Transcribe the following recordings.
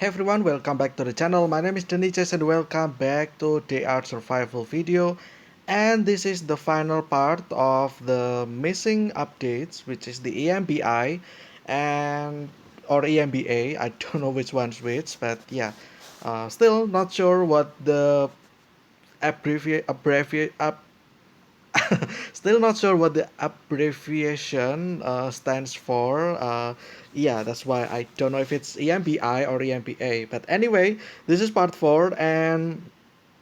Hey everyone, welcome back to the channel. My name is Deniches and welcome back to the Art Survival video. And this is the final part of the missing updates, which is the EMBI and or EMBA. I don't know which one's which, but yeah, still not sure what the abbreviate Still not sure what the abbreviation stands for. Yeah, that's why I don't know if it's EMBI or EMBA. But anyway, this is part 4, and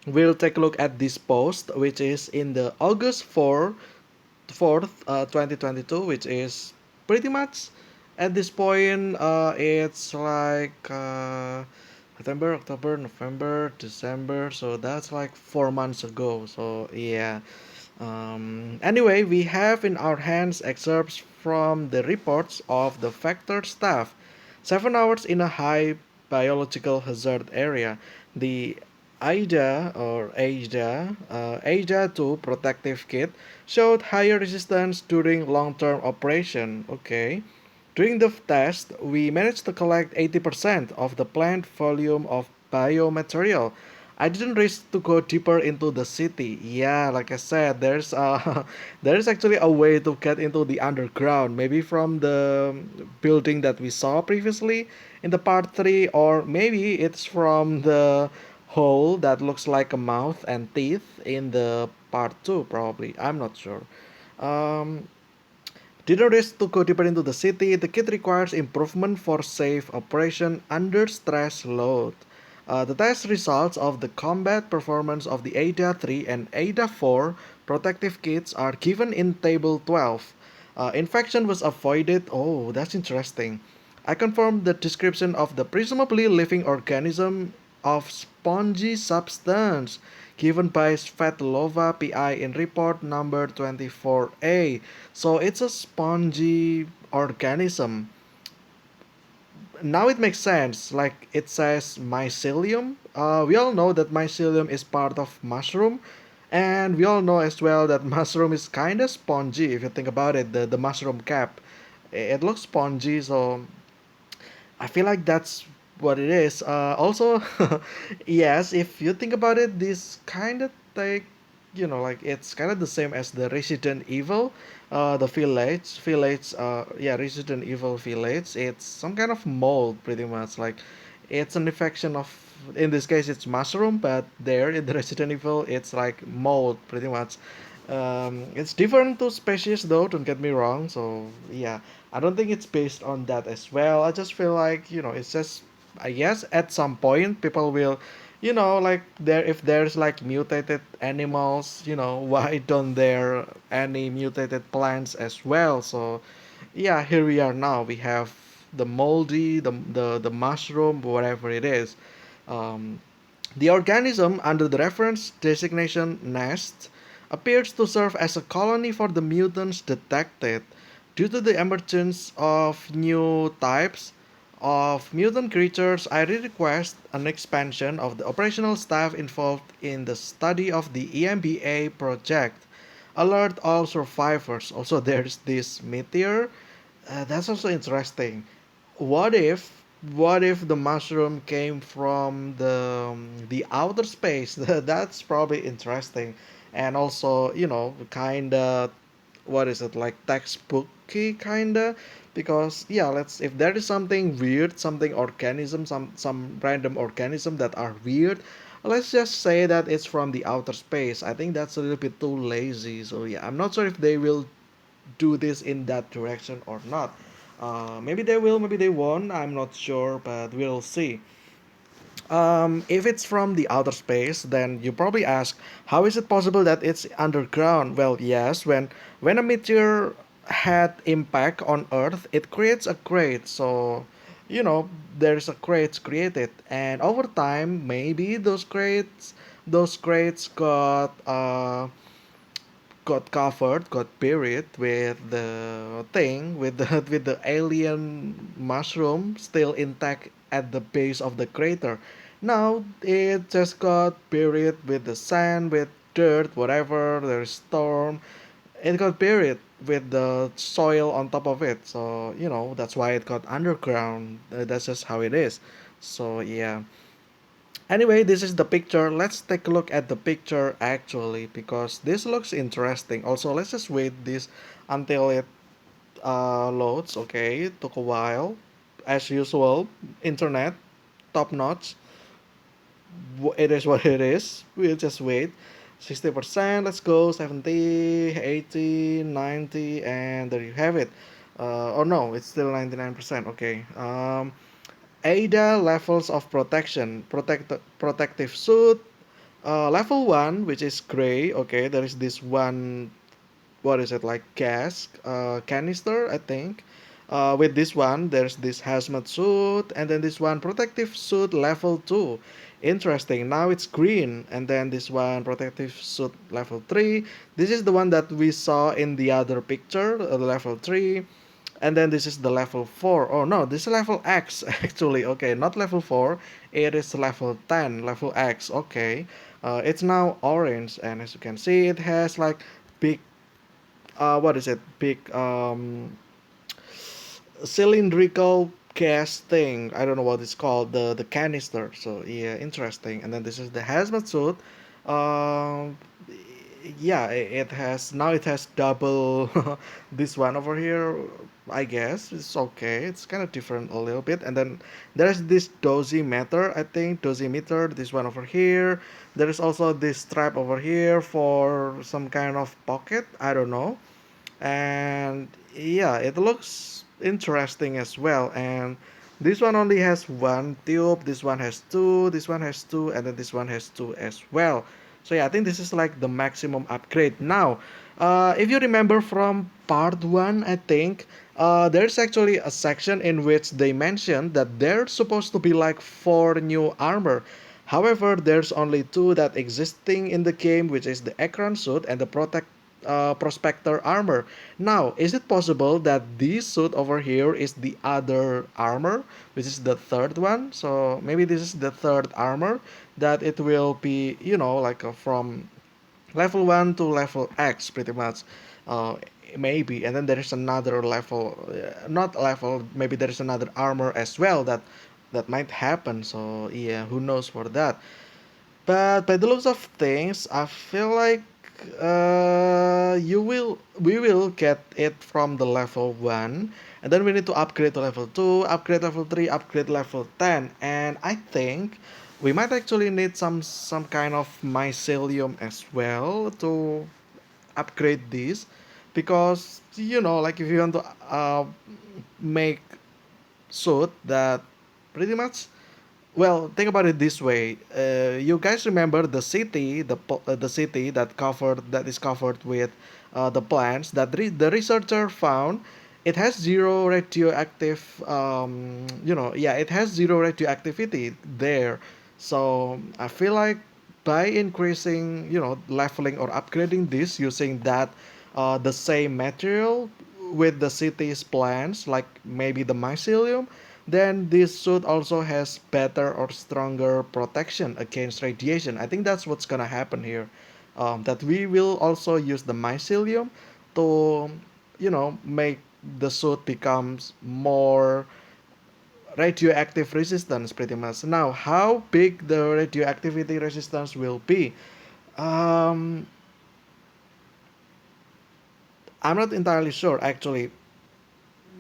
we'll take a look at this post, which is in the August 2022, which is pretty much at this point, it's like September, October, November, December. So that's like 4 months ago. So yeah. Anyway, we have in our hands excerpts from the reports of the factor staff. 7 hours in a high biological hazard area. The AIDA 2 protective kit showed higher resistance during long-term operation. Okay. During the test, we managed to collect 80% of the plant volume of biomaterial. I didn't risk to go deeper into the city. Yeah, like I said, there's actually a way to get into the underground. Maybe from the building that we saw previously in the part 3, or maybe it's from the hole that looks like a mouth and teeth in the part 2 probably. I'm not sure. Um, Didn't risk to go deeper into the city. The kit requires improvement for safe operation under stress load. The test results of the combat performance of the ADA 3 and ADA 4 protective kits are given in Table 12. Infection was avoided. Oh, that's interesting. I confirmed the description of the presumably living organism of spongy substance given by Svetlova PI in report number 24A. So it's a spongy organism. Now it makes sense. Like it says mycelium. We all know that mycelium is part of mushroom. And we all know as well that mushroom is kind of spongy if you think about it. The mushroom cap. It looks spongy, so I feel like that's what it is. Also, yes, if you think about it, this kind of like, like it's kind of the same as the Resident Evil, the yeah, Resident Evil village. It's some kind of mold, pretty much. Like, it's an infection of, in this case, it's mushroom, but there in the Resident Evil, it's like mold, pretty much. It's different to species though, don't get me wrong. So yeah, I don't think it's based on that as well. I just feel like, it's just, I guess at some point people will, like there, if there's like mutated animals, why don't there any mutated plants as well? So yeah, here we are now. We have the moldy, the mushroom, whatever it is. Um, the organism under the reference designation nest appears to serve as a colony for the mutants detected. Due to the emergence of new types of mutant creatures, I request an expansion of the operational staff involved in the study of the EMBA project. Alert all survivors. Also, there's this Meteor. That's also interesting. What if the mushroom came from the outer space? That's probably interesting, and also kind of, what is it, like textbooky kinda, because yeah, let's, if there is something weird, something organism, some random organism that are weird, let's just say that it's from the outer space. I think that's a little bit too lazy. So yeah, I'm not sure if they will do this in that direction or not. Maybe they will, maybe they won't. I'm not sure, but we'll see. If it's from the outer space, then you probably ask, how is it possible that it's underground? Well, yes, when a meteor had impact on Earth, it creates a crate. So, there's a crate created, and over time, maybe those crates got covered, got buried with the thing, with the with the alien mushroom still intact at the base of the crater. Now it just got buried with the sand, with dirt, whatever. There's storm. It got buried with the soil on top of it. So that's why it got underground. That's just how it is. So yeah. Anyway, this is the picture. Let's take a look at the picture actually because this looks interesting. Also, let's just wait this until it loads. Okay, took a while. As usual, internet top notch. It is what it is. We'll just wait. 60%, let's go. 70, 80, 90, and there you have it. Oh no, it's still 99%. Okay. ADA levels of protection. Protective suit. Level 1, which is gray. Okay, there is this one, what is it, like gas canister, I think. With this one there's this hazmat suit, and then this one protective suit level 2. Interesting, now it's green. And then this one protective suit level 3. This is the one that we saw in the other picture, level 3. And then this is the level 4. Oh no, this is level X actually. Okay, not level 4, it is level 10, level X. Okay, it's now orange, and as you can see it has like big what is it, big cylindrical gas thing. I don't know what it's called, the canister. So yeah, interesting. And then this is the hazmat suit. um yeah, it has, now it has double this one over here. I guess it's okay, it's kind of different a little bit. And then there's this dosimeter, I think, dosimeter, this one over here. There is also this strap over here for some kind of pocket, I don't know. And yeah, it looks interesting as well. And this one only has one tube, this one has two, this one has two, and then this one has two as well. So yeah, I think this is like the maximum upgrade. Now, if you remember from part 1, I think there's actually a section in which they mentioned that there's supposed to be like 4 new armor. However, there's only 2 that existing in the game, which is the Ekron suit and the prospector armor. Now, is it possible that this suit over here is the other armor, which is the third one? So maybe this is the third armor that it will be, like from level 1 to level X pretty much. Uh, Maybe. And then there is another level, not level, maybe there is another armor as well that might happen. So yeah, who knows for that. But by the looks of things, I feel like we will get it from the level 1, and then we need to upgrade to level 2, upgrade level 3, upgrade level 10. And I think we might actually need some kind of mycelium as well to upgrade this, because like if you want to make suit that pretty much, well, think about it this way. You guys remember the city, the city that is covered with the plants that the researcher found. It has zero radioactive. Yeah, it has zero radioactivity there. So I feel like by increasing, leveling or upgrading this using that the same material with the city's plants, like maybe the mycelium, then this suit also has better or stronger protection against radiation. I think that's what's gonna happen here. That we will also use the mycelium to, make the suit becomes more radioactive resistance pretty much. Now, how big the radioactivity resistance will be? Um, I'm not entirely sure actually.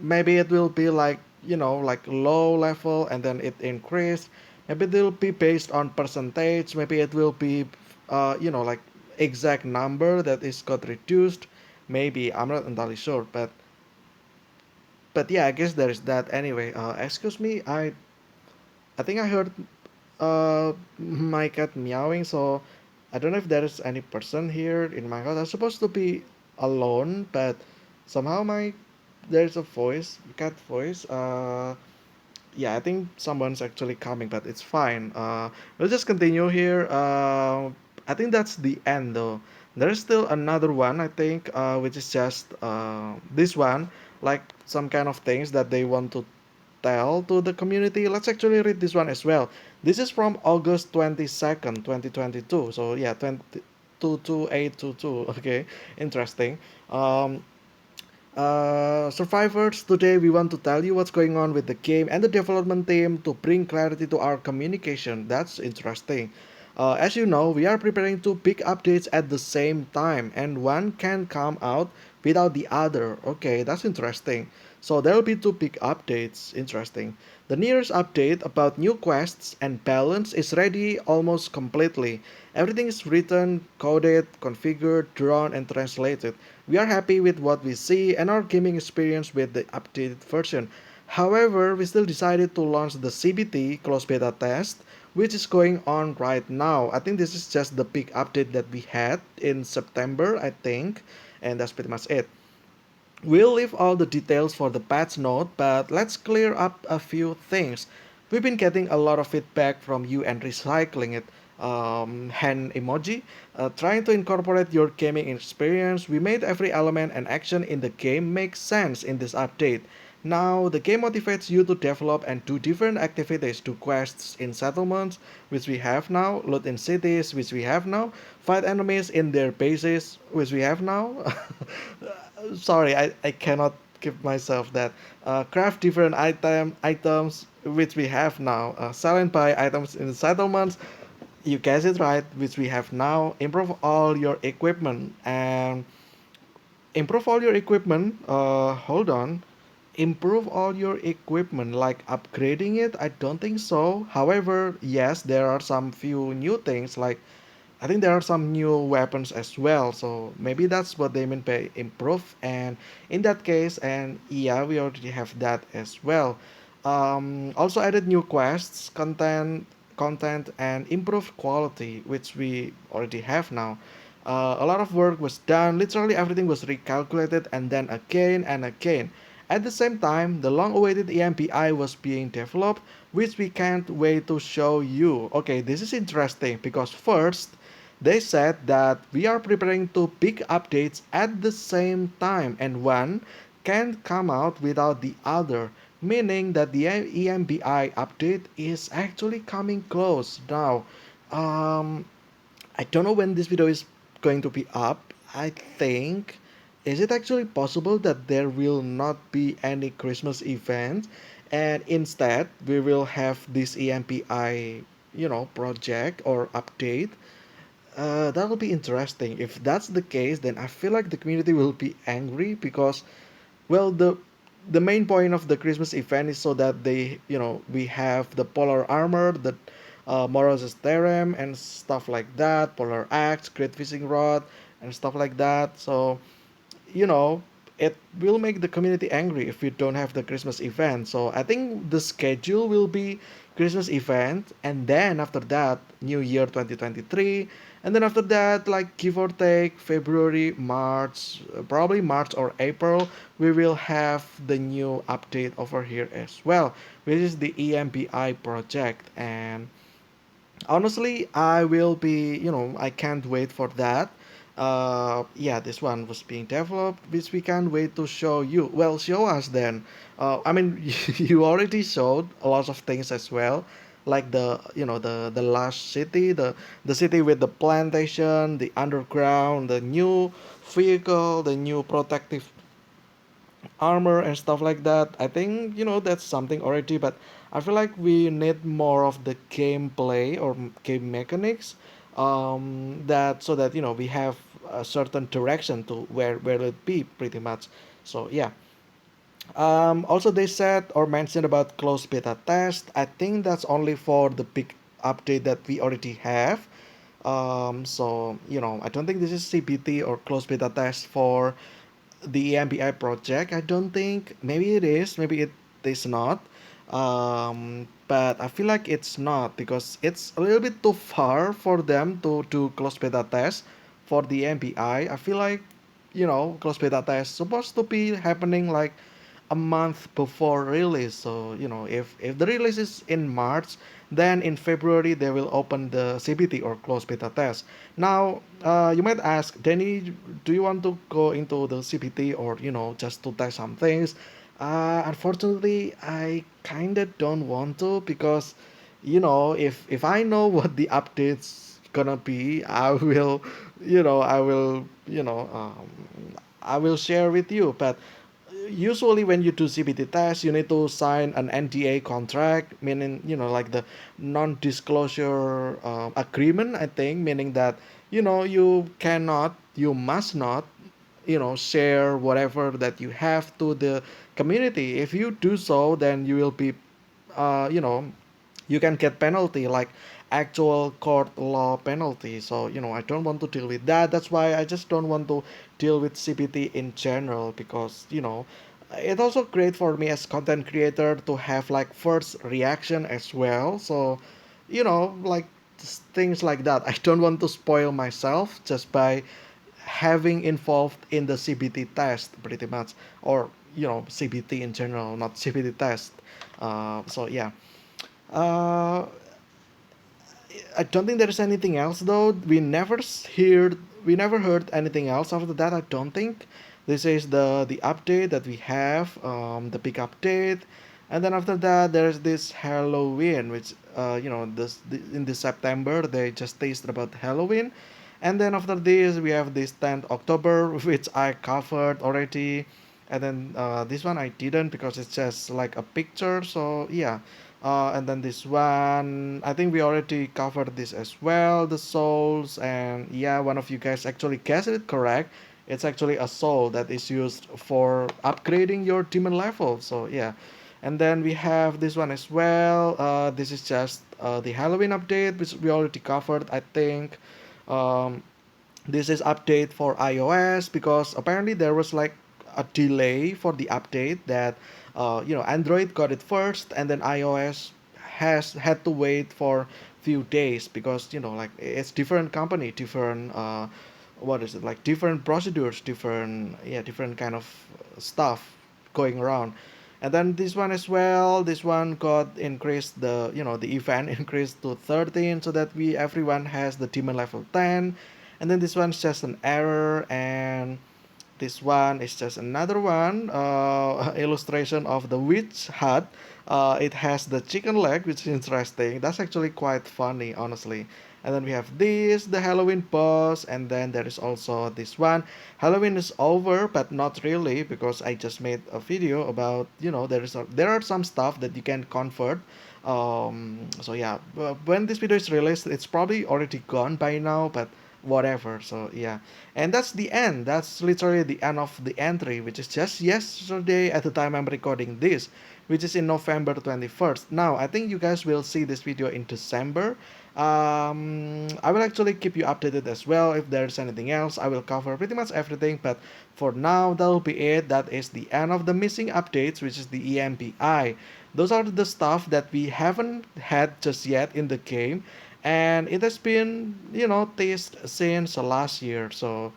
Maybe it will be like, like low level and then it increase. Maybe it will be based on percentage. Maybe it will be like exact number that is got reduced. Maybe, I'm not entirely sure. But yeah, I guess there is that. Anyway, excuse me, I think I heard my cat meowing. So I don't know if there is any person here in my house. I'm supposed to be alone, but somehow my there's a voice, cat voice. Yeah, I think someone's actually coming, but it's fine. We'll just continue here. I think that's the end though. There's still another one, I think, which is just this one, like some kind of things that they want to tell to the community. Let's actually read this one as well. This is from August 22nd, 2022. So yeah, 22822. Okay, interesting. Um, Survivors, today we want to tell you what's going on with the game and the development team to bring clarity to our communication. That's interesting. As you know, we are preparing two big updates at the same time, and one can come out without the other. Okay, that's interesting. So there will be two big updates. Interesting. The nearest update about new quests and balance is ready almost completely. Everything is written, coded, configured, drawn, and translated. We are happy with what we see and our gaming experience with the updated version. However, we still decided to launch the CBT closed beta test, which is going on right now. I think this is just the big update that we had in September, I think, and that's pretty much it. We'll leave all the details for the patch note, but let's clear up a few things. We've been getting a lot of feedback from you and recycling it. Hand emoji. Trying to incorporate your gaming experience, we made every element and action in the game make sense in this update. Now, the game motivates you to develop and do different activities, do quests in settlements, which we have now, loot in cities, which we have now, fight enemies in their bases, which we have now. Sorry, I cannot give myself that. Craft different items, which we have now. Sell and buy items in the settlements, you guessed it right, which we have now. Improve all your equipment and improve all your equipment. Hold on. Improve all your equipment, like upgrading it? I don't think so. However, yes, there are some few new things like I think there are some new weapons as well, so maybe that's what they mean by improve. And in that case, and yeah, we already have that as well. Also added new quests, content, and improved quality, which we already have now. A lot of work was done. Literally everything was recalculated and then again and again. At the same time, the long-awaited EMPI was being developed, which we can't wait to show you. Okay, this is interesting because first, they said that we are preparing two big updates at the same time and one can't come out without the other, meaning that the EMBI update is actually coming close now. Um, I don't know when this video is going to be up. I think is it actually possible that there will not be any Christmas event and instead we will have this EMPI, project or update. That will be interesting. If that's the case, then I feel like the community will be angry because, well, the main point of the Christmas event is so that we have the polar armor, the Moroz's theorem, and stuff like that, polar axe, great fishing rod, and stuff like that. So you know, it will make the community angry if we don't have the Christmas event. So I think the schedule will be Christmas event, and then after that, New Year 2023, and then after that, like give or take February, March, probably March or April, we will have the new update over here as well, which is the EMBI project. And honestly, I will be, I can't wait for that. Yeah, this one was being developed, which we can't wait to show you. Well, show us then. I mean, you already showed a lot of things as well, like the last city, the city with the plantation, the underground, the new vehicle, the new protective armor and stuff like that. I think that's something already, but I feel like we need more of the gameplay or game mechanics, that so that we have a certain direction to where it be pretty much. So yeah. Also, they said or mentioned about closed beta test. I think that's only for the big update that we already have. So I don't think this is CBT or closed beta test for the EMBI project. I don't think, maybe it is, maybe it is not. But I feel like it's not because it's a little bit too far for them to do closed beta test for the EMBI. I feel like closed beta test supposed to be happening like a month before release. So if the release is in March, then in February they will open the CBT or closed beta test. Now, you might ask, Danny, do you want to go into the CBT or just to test some things? Unfortunately, I kinda don't want to because if I know what the updates gonna be, I will, I will, I will share with you. But usually when you do CBT test, you need to sign an NDA contract, meaning like the non-disclosure agreement. I think meaning that you must not share whatever that you have to the community. If you do so, then you will be uh, you know you can get penalty like actual court law penalty. So I don't want to deal with that. That's why I just don't want to deal with CBT in general, because it's also great for me as content creator to have like first reaction as well. So like things like that, I don't want to spoil myself just by having involved in the CBT test pretty much, or CBT in general, not CBT test. So yeah. uh, I don't think there is anything else though. We never heard anything else after that. I don't think. This is the update that we have, the big update, and then after that there's this Halloween, which in this September they just tasted about Halloween, and then after this we have this 10th October, which I covered already, and then this one I didn't because it's just like a picture. So yeah. And then this one, I think we already covered this as well, the souls. And yeah, one of you guys actually guessed it correct. It's actually a soul that is used for upgrading your demon level. So yeah. And then we have this one as well. This is just the Halloween update, which we already covered, I think. Um, this is update for iOS, because apparently there was like a delay for the update that Android got it first, and then iOS has had to wait for few days, because like it's different company, different what is it, like different procedures, different kind of stuff going around. And then this one as well, this one got increased, the event increased to 13, so that we everyone has the demon level 10. And then this one's just an error, and this one is just another one, illustration of the witch hut. It has the chicken leg, which is interesting. That's actually quite funny, honestly. And then we have this, the Halloween boss, and then there is also this one. Halloween is over, but not really, because I just made a video about, there are some stuff that you can convert. So yeah, when this video is released, it's probably already gone by now, but whatever. So yeah, and that's the end. That's literally the end of the entry, which is just yesterday at the time I'm recording this, which is in November 21st. Now I think you guys will see this video in December. I will actually keep you updated as well. If there's anything else, I will cover pretty much everything, but for now that'll be it. That is the end of the missing updates, which is the EMPI. Those are the stuff that we haven't had just yet in the game, and it has been test since last year. So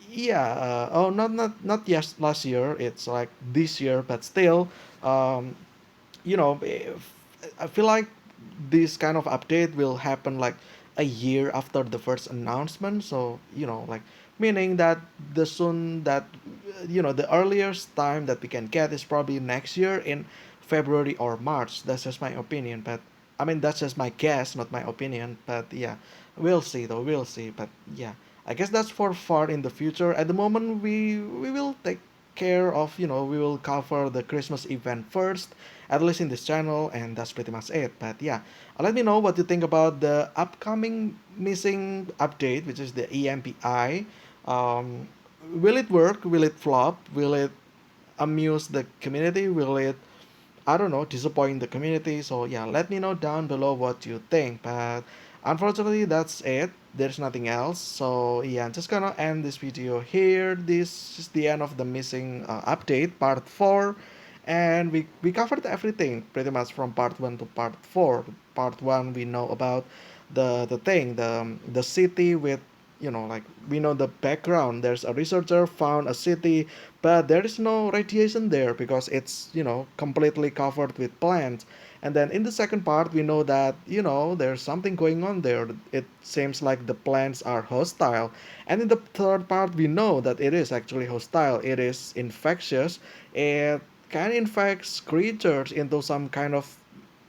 yeah, oh, not yes last year, it's like this year, but still, um I feel like this kind of update will happen like a year after the first announcement. So like meaning that the earliest time that we can get is probably next year in February or March. That's just my opinion, but I mean that's just my guess, not my opinion. But yeah, we'll see though. We'll see. But yeah, I guess that's for far in the future. At the moment, we will take care of, we will cover the Christmas event first, at least in this channel, and that's pretty much it. But yeah, let me know what you think about the upcoming missing update, which is the EMPI. um, will it work, will it flop, will it amuse the community, will it, I don't know, disappoint the community? So yeah, let me know down below what you think. But unfortunately, that's it. There's nothing else. So yeah, I'm just gonna end this video here. This is the end of the missing update, part 4. And we covered everything pretty much from part 1 to part 4. Part 1, we know about the thing, the city with, like we know the background. There's a researcher found a city, but there is no radiation there because it's completely covered with plants. And then in the second part, we know that there's something going on there. It seems like the plants are hostile. And in the third part, we know that it is actually hostile. It is infectious. It can infect creatures into some kind of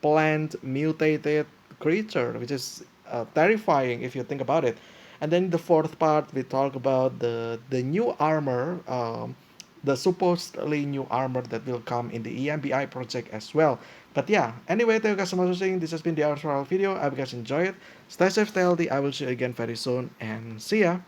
plant mutated creature, which is terrifying if you think about it. And then the fourth part, we talk about the new armor. the supposedly new armor that will come in the EMBI project as well. But yeah, anyway, thank you guys so much for watching. This has been the overall video. I hope you guys enjoy it. Stay safe, stay healthy. I will see you again very soon, and see ya.